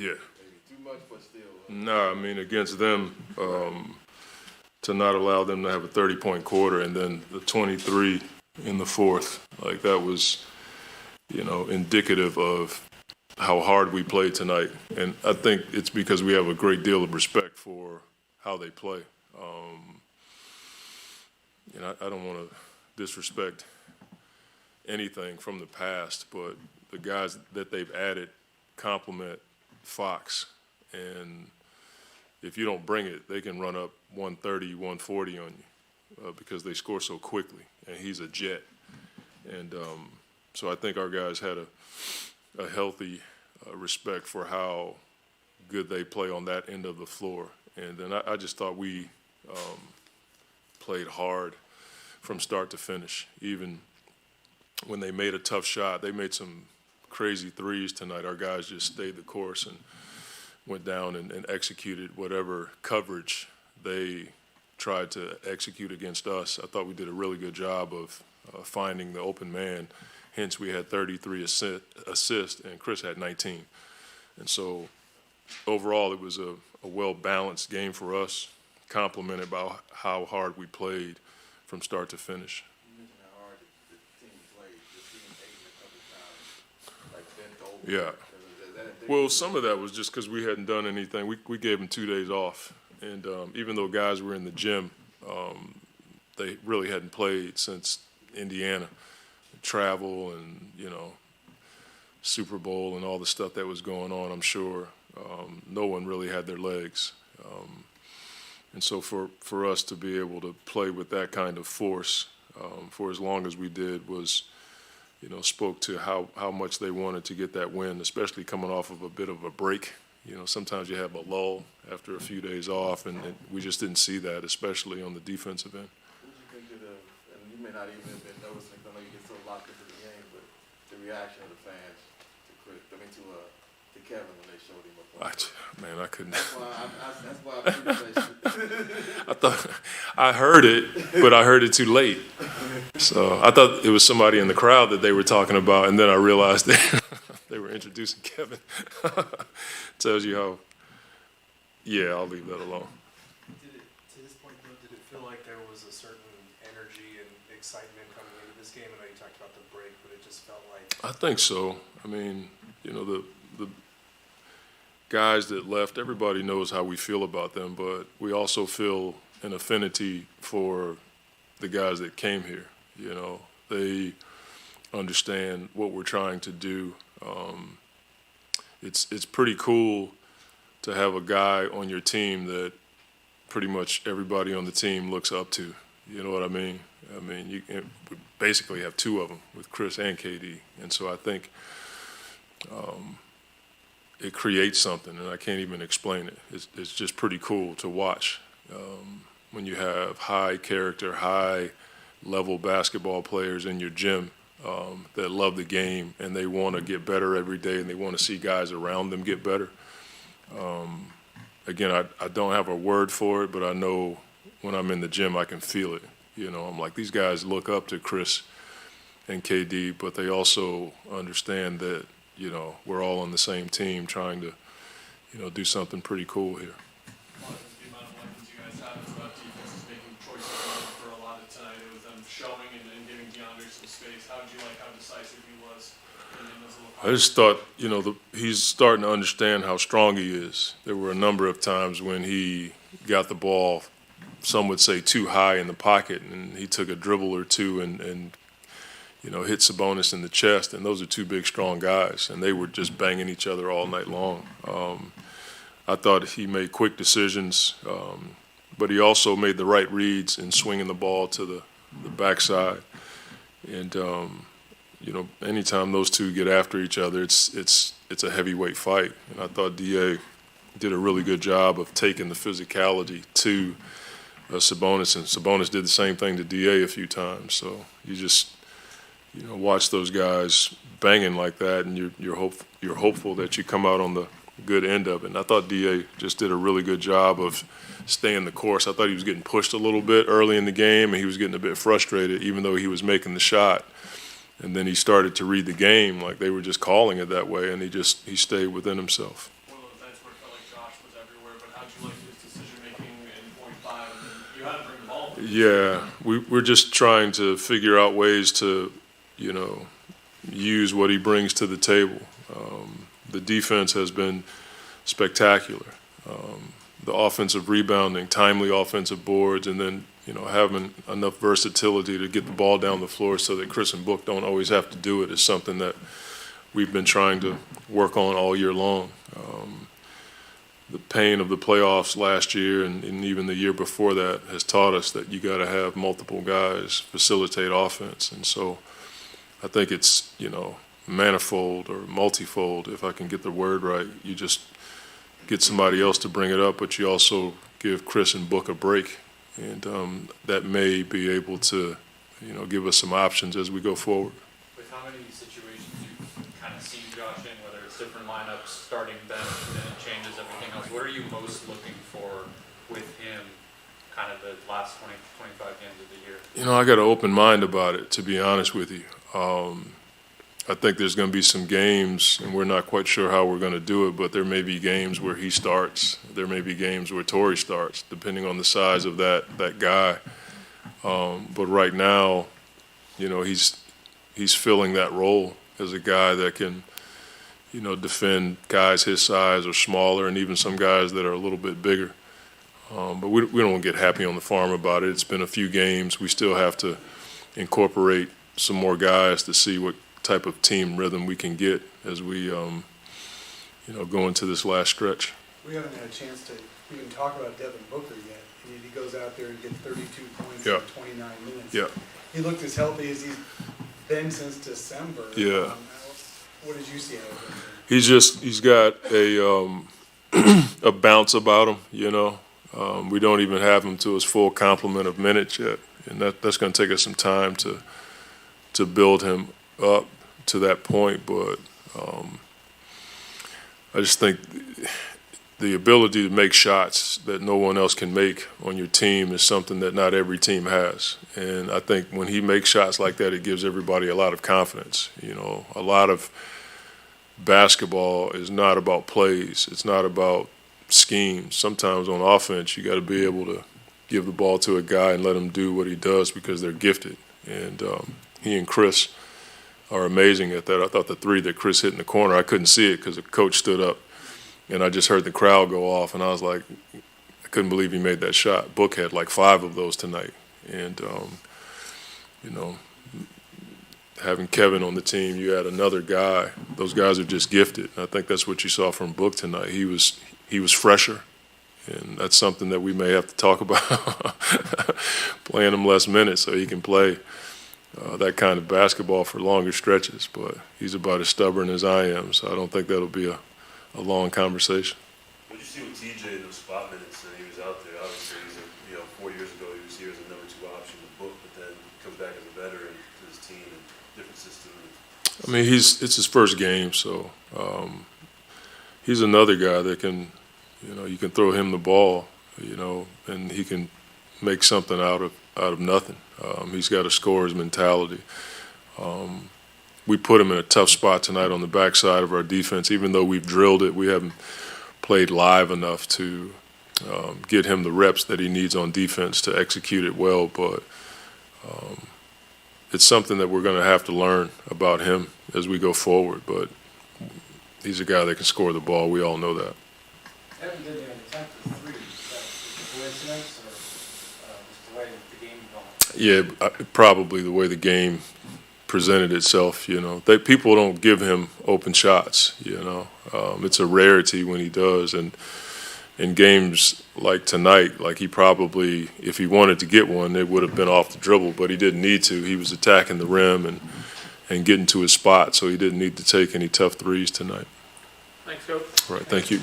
Yeah. Maybe too much, but still. No, I mean, against them, to not allow them to have a 30-point quarter and then the 23 in the fourth, like that was, indicative of how hard we played tonight. And I think it's because we have a great deal of respect for how they play. I don't want to disrespect anything from the past, but the guys that they've added complement Fox. And if you don't bring it, they can run up 130, 140 on you because they score so quickly. And he's a jet. And so I think our guys had a healthy respect for how good they play on that end of the floor. And then I just thought we played hard from start to finish. Even when they made a tough shot, they made some crazy threes tonight. Our guys just stayed the course and went down and executed whatever coverage they tried to execute against us. I thought we did a really good job of finding the open man. Hence, we had 33 assists, and Chris had 19. And so overall, it was a well-balanced game for us, complemented by how hard we played from start to finish. You mentioned how hard the team played. The team ate a couple times, like bent over. Yeah. Well, some of that was just because we hadn't done anything. We gave them 2 days off. And even though guys were in the gym, they really hadn't played since Indiana. Travel and, Super Bowl and all the stuff that was going on, I'm sure. No one really had their legs. And so for us to be able to play with that kind of force for as long as we did was, spoke to how much they wanted to get that win, especially coming off of a bit of a break. Sometimes you have a lull after a few days off, and we just didn't see that, especially on the defensive end. What did you think of and you may not even have been noticing, I know you get so locked into the game, but the reaction of the fans to Kevin when they showed him up? I couldn't. That's why I appreciate I thought I heard it, but I heard it too late. So I thought it was somebody in the crowd that they were talking about, and then I realized that they were introducing Kevin. Tells you how. Yeah, I'll leave that alone. To this point, though, did it feel like there was a certain energy and excitement coming into this game? I know you talked about the break, but it just felt like. I think so. I mean, the guys that left, everybody knows how we feel about them, but we also feel an affinity for the guys that came here. They understand what we're trying to do. It's pretty cool to have a guy on your team that pretty much everybody on the team looks up to. You know what I mean? We basically have two of them with Chris and KD, and so I think it creates something, and I can't even explain it. It's just pretty cool to watch when you have high character, high level basketball players in your gym that love the game and they want to get better every day and they want to see guys around them get better. Again, I don't have a word for it, but I know when I'm in the gym I can feel it. I'm like, these guys look up to Chris and KD, but they also understand that we're all on the same team trying to do something pretty cool here. The amount of weapons you guys have is about defenses making choices for a lot of tonight. It was them showing and giving DeAndre some space. How did you like how decisive he was in those little I just thought, he's starting to understand how strong he is. There were a number of times when he got the ball, some would say too high in the pocket, and he took a dribble or two and hit Sabonis in the chest, and those are two big, strong guys, and they were just banging each other all night long. I thought he made quick decisions, but he also made the right reads in swinging the ball to the backside. And, anytime those two get after each other, it's a heavyweight fight. And I thought D.A. did a really good job of taking the physicality to Sabonis, and Sabonis did the same thing to D.A. a few times. So you just watch those guys banging like that, and you're hopeful that you come out on the good end of it. And I thought D.A. just did a really good job of staying the course. I thought he was getting pushed a little bit early in the game, and he was getting a bit frustrated, even though he was making the shot. And then he started to read the game like they were just calling it that way, and he stayed within himself. One of the Yeah, we're just trying to figure out ways to, use what he brings to the table. The defense has been spectacular. The offensive rebounding, timely offensive boards, and then, having enough versatility to get the ball down the floor so that Chris and Book don't always have to do it is something that we've been trying to work on all year long. The pain of the playoffs last year and even the year before that has taught us that you got to have multiple guys facilitate offense. And so I think it's, manifold or multifold, if I can get the word right. You just get somebody else to bring it up, but you also give Chris and Book a break. And that may be able to, give us some options as we go forward. With how many situations you've kind of seen Josh in, whether it's different lineups, starting bench, and then it changes everything else, what are you most looking for with him kind of the last 20, 25 games of the year? I got an open mind about it, to be honest with you. I think there's going to be some games, and we're not quite sure how we're going to do it, but there may be games where he starts. There may be games where Torrey starts, depending on the size of that guy. But right now, he's filling that role as a guy that can, defend guys his size or smaller, and even some guys that are a little bit bigger. But we don't get happy on the farm about it. It's been a few games. We still have to incorporate some more guys to see what type of team rhythm we can get as we, go into this last stretch. We haven't had a chance to even talk about Devin Booker yet. He goes out there and gets 32 points Yeah. in 29 minutes. Yeah. He looked as healthy as he's been since December. Yeah. What did you see out of him? He's got a a bounce about him, We don't even have him to his full complement of minutes yet, and that's going to take us some time to build him up to that point. But I just think the ability to make shots that no one else can make on your team is something that not every team has. And I think when he makes shots like that, it gives everybody a lot of confidence. A lot of basketball is not about plays. It's not about schemes. Sometimes on offense, you got to be able to give the ball to a guy and let him do what he does because they're gifted. And he and Chris are amazing at that. I thought the three that Chris hit in the corner, I couldn't see it because the coach stood up, and I just heard the crowd go off, and I was like, I couldn't believe he made that shot. Book had like 5 of those tonight. And, having Kevin on the team, you had another guy. Those guys are just gifted. I think that's what you saw from Book tonight. He was fresher, and that's something that we may have to talk about, playing him less minutes so he can play that kind of basketball for longer stretches. But he's about as stubborn as I am, so I don't think that'll be a long conversation. What did you see with TJ in those spot minutes and he was out there? Obviously, 4 years ago he was here as a number 2 option in the Book, but then comes back as a veteran to his team and different system. I mean, it's his first game, so he's another guy that can, you can throw him the ball, and he can make something out of nothing. He's got a scorer's mentality. We put him in a tough spot tonight on the backside of our defense. Even though we've drilled it, we haven't played live enough to get him the reps that he needs on defense to execute it well. But it's something that we're going to have to learn about him as we go forward. But he's a guy that can score the ball. We all know that. Devin didn't even attempt the 3. Is that coincidence or just the way the game went? Yeah, probably the way the game presented itself. People don't give him open shots. It's a rarity when he does, and in games like tonight, like he probably, if he wanted to get one, it would have been off the dribble, but he didn't need to. He was attacking the rim and getting to his spot, so he didn't need to take any tough threes tonight. Thanks, Coach. All right, thank you.